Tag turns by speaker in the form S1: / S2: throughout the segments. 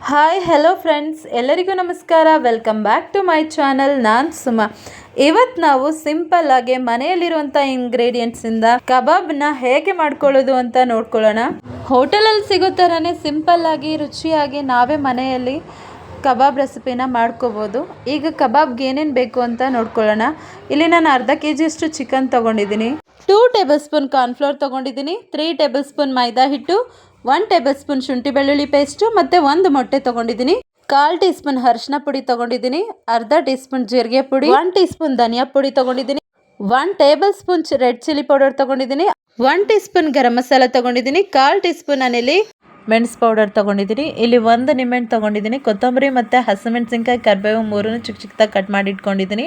S1: Hi hello friends, ಎಲ್ಲರಿಗೂ ನಮಸ್ಕಾರ. Welcome back to my channel. ನಾನು ಸುಮಾ. ಇವತ್ತು ನಾವು ಸಿಂಪಲ್ ಆಗಿ ಮನೆಯಲ್ಲಿರುವಂಥ ಇಂಗ್ರೀಡಿಯೆಂಟ್ಸಿಂದ ಕಬಾಬ್ನ ಹೇಗೆ ಮಾಡ್ಕೊಳ್ಳೋದು ಅಂತ ನೋಡ್ಕೊಳ್ಳೋಣ. ಹೋಟೆಲಲ್ಲಿ ಸಿಗೋ ಥರನೇ ಸಿಂಪಲ್ ಆಗಿ ರುಚಿಯಾಗಿ ನಾವೇ ಮನೆಯಲ್ಲಿ ಕಬಾಬ್ ರೆಸಿಪಿನ ಮಾಡ್ಕೋಬೋದು. ಈಗ ಕಬಾಬ್ಗೆ ಏನೇನು ಬೇಕು ಅಂತ ನೋಡ್ಕೊಳ್ಳೋಣ. ಇಲ್ಲಿ ನಾನು ಅರ್ಧ kg ಅಷ್ಟು ಚಿಕನ್ ತೊಗೊಂಡಿದ್ದೀನಿ, 2 ಟೇಬಲ್ ಸ್ಪೂನ್ ಕಾರ್ನ್ಫ್ಲೋರ್ ತೊಗೊಂಡಿದ್ದೀನಿ, 3 ಟೇಬಲ್ ಸ್ಪೂನ್ ಮೈದಾ ಹಿಟ್ಟು, 1 ಟೇಬಲ್ ಸ್ಪೂನ್ ಶುಂಠಿ ಬೆಳ್ಳುಳ್ಳಿ ಪೇಸ್ಟು ಮತ್ತು 1 ಮೊಟ್ಟೆ ತೊಗೊಂಡಿದ್ದೀನಿ, 1/4 ಟೀ ಸ್ಪೂನ್ ಅರಿಶಿನ ಪುಡಿ ತೊಗೊಂಡಿದ್ದೀನಿ, ಅರ್ಧ ಟೀ ಸ್ಪೂನ್ ಜೀರಿಗೆ ಪುಡಿ, 1 ಟೀ ಸ್ಪೂನ್ ಧನಿಯಾ ಪುಡಿ ತೊಗೊಂಡಿದ್ದೀನಿ, 1 table spoon red chilli powder ತೊಗೊಂಡಿದ್ದೀನಿ, 1 ಟೀ ಸ್ಪೂನ್ ಗರಂ ಮಸಾಲ ತೊಗೊಂಡಿದ್ದೀನಿ, 1/4 ಟೀ ಸ್ಪೂನ್ ನಾನಿಲ್ಲಿ ಮೆಣಸು ಪೌಡರ್ ತೊಗೊಂಡಿದ್ದೀನಿ, ಇಲ್ಲಿ 1 ನಿಂಬೆಹಣ್ಣು ತೊಗೊಂಡಿದ್ದೀನಿ, ಕೊತ್ತಂಬರಿ ಮತ್ತು ಹಸಿಮೆಣಸಿನ್ಕಾಯಿ ಕರಿಬೇವು 3 ಚಿಕ್ಕ ಚಿಕ್ಕದಾಗಿ ಕಟ್ ಮಾಡಿ ಇಟ್ಕೊಂಡಿದ್ದೀನಿ,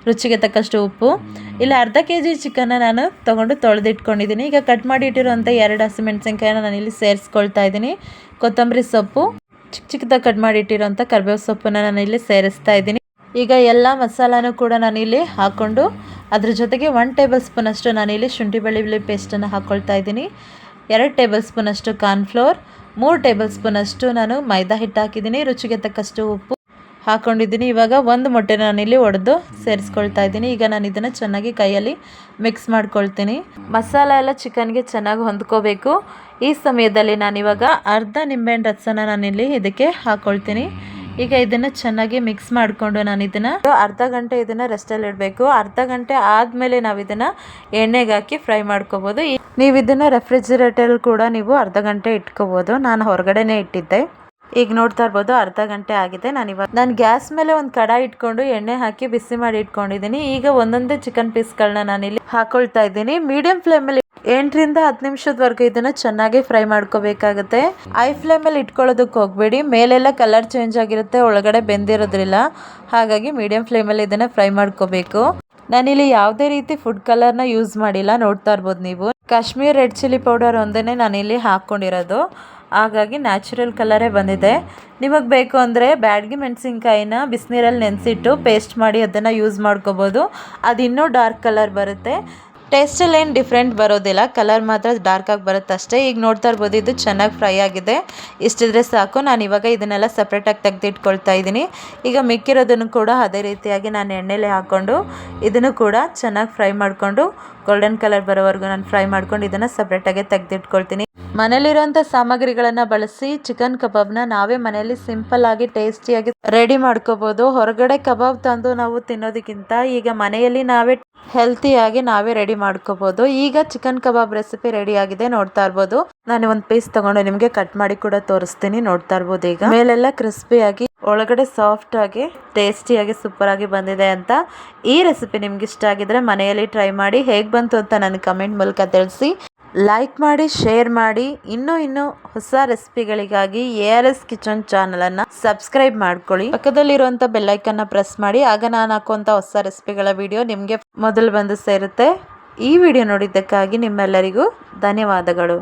S1: ರುಚಿಗೆ ತಕ್ಕಷ್ಟು ಉಪ್ಪು. ಇಲ್ಲಿ ಅರ್ಧ kg ಚಿಕನ್ನ ನಾನು ತೊಗೊಂಡು ತೊಳೆದಿಟ್ಕೊಂಡಿದ್ದೀನಿ. ಈಗ ಕಟ್ ಮಾಡಿ ಇಟ್ಟಿರುವಂಥ 2 ಹಸಿಮೆಣಸಿನ್ಕಾಯಿನ ನಾನಿಲ್ಲಿ ಸೇರಿಸ್ಕೊಳ್ತಾ ಇದ್ದೀನಿ. ಕೊತ್ತಂಬರಿ ಸೊಪ್ಪು, ಚಿಕ್ಕ ಚಿಕ್ಕದಾಗಿ ಕಟ್ ಮಾಡಿ ಇಟ್ಟಿರೋಂಥ ಕರಿಬೇವು ಸೊಪ್ಪನ್ನು ನಾನಿಲ್ಲಿ ಸೇರಿಸ್ತಾ ಇದ್ದೀನಿ. ಈಗ ಎಲ್ಲ ಮಸಾಲಾನು ಕೂಡ ನಾನಿಲ್ಲಿ ಹಾಕ್ಕೊಂಡು ಅದ್ರ ಜೊತೆಗೆ 1 ಟೇಬಲ್ ಸ್ಪೂನ್ ಅಷ್ಟು ನಾನಿಲ್ಲಿ ಶುಂಠಿ ಬೆಳ್ಳುಳ್ಳಿ ಪೇಸ್ಟನ್ನು ಹಾಕ್ಕೊಳ್ತಾ ಇದ್ದೀನಿ, 2 ಟೇಬಲ್ ಸ್ಪೂನ್ ಅಷ್ಟು ಕಾರ್ನ್ಫ್ಲೋರ್, 3 ಟೇಬಲ್ ಸ್ಪೂನ್ ಅಷ್ಟು ನಾನು ಮೈದಾ ಹಿಟ್ಟು ಹಾಕಿದ್ದೀನಿ, ರುಚಿಗೆ ತಕ್ಕಷ್ಟು ಉಪ್ಪು ಹಾಕ್ಕೊಂಡಿದ್ದೀನಿ. ಇವಾಗ 1 ಮೊಟ್ಟೆನ ನಾನಿಲ್ಲಿ ಒಡೆದು ಸೇರಿಸ್ಕೊಳ್ತಾ ಇದ್ದೀನಿ. ಈಗ ನಾನು ಇದನ್ನು ಚೆನ್ನಾಗಿ ಕೈಯಲ್ಲಿ ಮಿಕ್ಸ್ ಮಾಡ್ಕೊಳ್ತೀನಿ. ಮಸಾಲ ಎಲ್ಲ ಚಿಕನ್ಗೆ ಚೆನ್ನಾಗಿ ಹೊಂದ್ಕೋಬೇಕು. ಈ ಸಮಯದಲ್ಲಿ ನಾನಿವಾಗ ಅರ್ಧ ನಿಂಬೆಹಣ್ಣು ರಸನ ನಾನಿಲ್ಲಿ ಇದಕ್ಕೆ ಹಾಕ್ಕೊಳ್ತೀನಿ. ಈಗ ಇದನ್ನು ಚೆನ್ನಾಗಿ ಮಿಕ್ಸ್ ಮಾಡಿಕೊಂಡು ನಾನು ಇದನ್ನು ಅರ್ಧ ಗಂಟೆ ಇದನ್ನು ರೆಸ್ಟಲ್ಲಿ ಇಡಬೇಕು. ಅರ್ಧ ಗಂಟೆ ಆದಮೇಲೆ ನಾವು ಇದನ್ನು ಎಣ್ಣೆಗೆ ಹಾಕಿ ಫ್ರೈ ಮಾಡ್ಕೋಬೋದು. ನೀವು ಇದನ್ನು ರೆಫ್ರಿಜಿರೇಟರ್ ಕೂಡ ನೀವು ಅರ್ಧ ಗಂಟೆ ಇಟ್ಕೋಬೋದು. ನಾನು ಹೊರಗಡೆನೇ ಇಟ್ಟಿದ್ದೆ. ಈಗ ನೋಡ್ತಾ ಇರ್ಬೋದು ಅರ್ಧ ಗಂಟೆ ಆಗಿದೆ. ನಾನು ಗ್ಯಾಸ್ ಮೇಲೆ ಒಂದು ಕಡಾಯಿ ಇಟ್ಕೊಂಡು ಎಣ್ಣೆ ಹಾಕಿ ಬಿಸಿ ಮಾಡಿ ಇಟ್ಕೊಂಡಿದ್ದೀನಿ. ಈಗ ಒಂದೊಂದೇ ಚಿಕನ್ ಪೀಸ್ಗಳನ್ನ ನಾನಿಲ್ಲಿ ಹಾಕೊಳ್ತಾ ಇದ್ದೀನಿ. ಮೀಡಿಯಂ ಫ್ಲೇಮಲ್ಲಿ 8ರಿಂದ 10 ನಿಮಿಷದವರೆಗೂ ಇದನ್ನು ಚೆನ್ನಾಗಿ ಫ್ರೈ ಮಾಡ್ಕೋಬೇಕಾಗುತ್ತೆ. ಐ ಫ್ಲೇಮಲ್ಲಿ ಇಟ್ಕೊಳ್ಳೋದಕ್ಕೆ ಹೋಗಬೇಡಿ, ಮೇಲೆಲ್ಲ ಕಲರ್ ಚೇಂಜ್ ಆಗಿರುತ್ತೆ, ಒಳಗಡೆ ಬೆಂದಿರೋದ್ರಿಲ್ಲ. ಹಾಗಾಗಿ ಮೀಡಿಯಂ ಫ್ಲೇಮಲ್ಲಿ ಇದನ್ನು ಫ್ರೈ ಮಾಡ್ಕೋಬೇಕು. ನಾನಿಲ್ಲಿ ಯಾವುದೇ ರೀತಿ ಫುಡ್ ಕಲರ್ನ ಯೂಸ್ ಮಾಡಿಲ್ಲ. ನೋಡ್ತಾ ಇರ್ಬೋದು ನೀವು, ಕಾಶ್ಮೀರ್ ರೆಡ್ ಚಿಲ್ಲಿ ಪೌಡರ್ ಒಂದೇ ನಾನಿಲ್ಲಿ ಹಾಕ್ಕೊಂಡಿರೋದು. ಹಾಗಾಗಿ ನ್ಯಾಚುರಲ್ ಕಲರೇ ಬಂದಿದೆ. ನಿಮಗೆ ಬೇಕು ಅಂದರೆ ಬ್ಯಾಡಗಿ ಮೆಣಸಿನ್ಕಾಯಿನ ಬಿಸಿನೀರಲ್ಲಿ ನೆನೆಸಿಟ್ಟು ಪೇಸ್ಟ್ ಮಾಡಿ ಅದನ್ನು ಯೂಸ್ ಮಾಡ್ಕೋಬೋದು. ಅದು ಇನ್ನೂ ಡಾರ್ಕ್ ಕಲರ್ ಬರುತ್ತೆ. ಟೇಸ್ಟಲ್ಲಿ ಏನು ಡಿಫ್ರೆಂಟ್ ಬರೋದಿಲ್ಲ, ಕಲರ್ ಮಾತ್ರ ಡಾರ್ಕಾಗಿ ಬರುತ್ತೆ ಅಷ್ಟೇ. ಈಗ ನೋಡ್ತಾ ಇರ್ಬೋದು ಇದು ಚೆನ್ನಾಗಿ ಫ್ರೈ ಆಗಿದೆ. ಇಷ್ಟಿದ್ರೆ ಸಾಕು. ನಾನು ಇವಾಗ ಇದನ್ನೆಲ್ಲ ಸಪ್ರೇಟಾಗಿ ತೆಗೆದಿಟ್ಕೊಳ್ತಾ ಇದ್ದೀನಿ. ಈಗ ಮಿಕ್ಕಿರೋದನ್ನು ಕೂಡ ಅದೇ ರೀತಿಯಾಗಿ ನಾನು ಎಣ್ಣೆಲೆ ಹಾಕ್ಕೊಂಡು ಇದನ್ನು ಕೂಡ ಚೆನ್ನಾಗಿ ಫ್ರೈ ಮಾಡಿಕೊಂಡು ಗೋಲ್ಡನ್ ಕಲರ್ ಬರೋವರೆಗೂ ನಾನು ಫ್ರೈ ಮಾಡ್ಕೊಂಡು ಇದನ್ನು ಸಪ್ರೇಟಾಗಿ ತೆಗೆದಿಟ್ಕೊಳ್ತೀನಿ. ಮನೇಲಿರೋಂಥ ಸಾಮಗ್ರಿಗಳನ್ನು ಬಳಸಿ ಚಿಕನ್ ಕಬಾಬ್ನ ನಾವೇ ಮನೆಯಲ್ಲಿ ಸಿಂಪಲ್ ಆಗಿ ಟೇಸ್ಟಿಯಾಗಿ ರೆಡಿ ಮಾಡ್ಕೋಬೋದು. ಹೊರಗಡೆ ಕಬಾಬ್ ತಂದು ನಾವು ತಿನ್ನೋದಕ್ಕಿಂತ ಈಗ ಮನೆಯಲ್ಲಿ ನಾವೇ ಹೆಲ್ತಿಯಾಗಿ ನಾವೇ ರೆಡಿ ಮಾಡ್ಕೋಬೋದು. ಈಗ ಚಿಕನ್ ಕಬಾಬ್ ರೆಸಿಪಿ ರೆಡಿ ಆಗಿದೆ. ನೋಡ್ತಾ ಇರ್ಬೋದು, ನಾನು ಒಂದು ಪೀಸ್ ತಗೊಂಡು ನಿಮಗೆ ಕಟ್ ಮಾಡಿ ಕೂಡ ತೋರಿಸ್ತೀನಿ. ನೋಡ್ತಾ ಇರ್ಬೋದು ಈಗ ಮೇಲೆಲ್ಲ ಕ್ರಿಸ್ಪಿಯಾಗಿ ಒಳಗಡೆ ಸಾಫ್ಟ್ ಆಗಿ ಟೇಸ್ಟಿಯಾಗಿ ಸೂಪರ್ ಆಗಿ ಬಂದಿದೆ ಅಂತ. ಈ ರೆಸಿಪಿ ನಿಮ್ಗೆ ಇಷ್ಟ ಆಗಿದ್ರೆ ಮನೆಯಲ್ಲಿ ಟ್ರೈ ಮಾಡಿ. ಹೇಗೆ ಬಂತು ಅಂತ ನನಗೆ ಕಮೆಂಟ್ ಮೂಲಕ ತಿಳಿಸಿ. ಲೈಕ್ ಮಾಡಿ, ಶೇರ್ ಮಾಡಿ. ಇನ್ನೂ ಹೊಸ ರೆಸಿಪಿಗಳಿಗಾಗಿ ARS ಕಿಚನ್ ಚಾನಲನ್ನು ಸಬ್ಸ್ಕ್ರೈಬ್ ಮಾಡ್ಕೊಳ್ಳಿ. ಪಕ್ಕದಲ್ಲಿರುವಂಥ ಬೆಲ್ಲೈಕನ್ನ ಪ್ರೆಸ್ ಮಾಡಿ. ಆಗ ನಾನು ಹಾಕುವಂಥ ಹೊಸ ರೆಸಿಪಿಗಳ ವಿಡಿಯೋ ನಿಮಗೆ ಮೊದಲು ಬಂದು ಸೇರುತ್ತೆ. ಈ ವಿಡಿಯೋ ನೋಡಿದ್ದಕ್ಕಾಗಿ ನಿಮ್ಮೆಲ್ಲರಿಗೂ ಧನ್ಯವಾದಗಳು.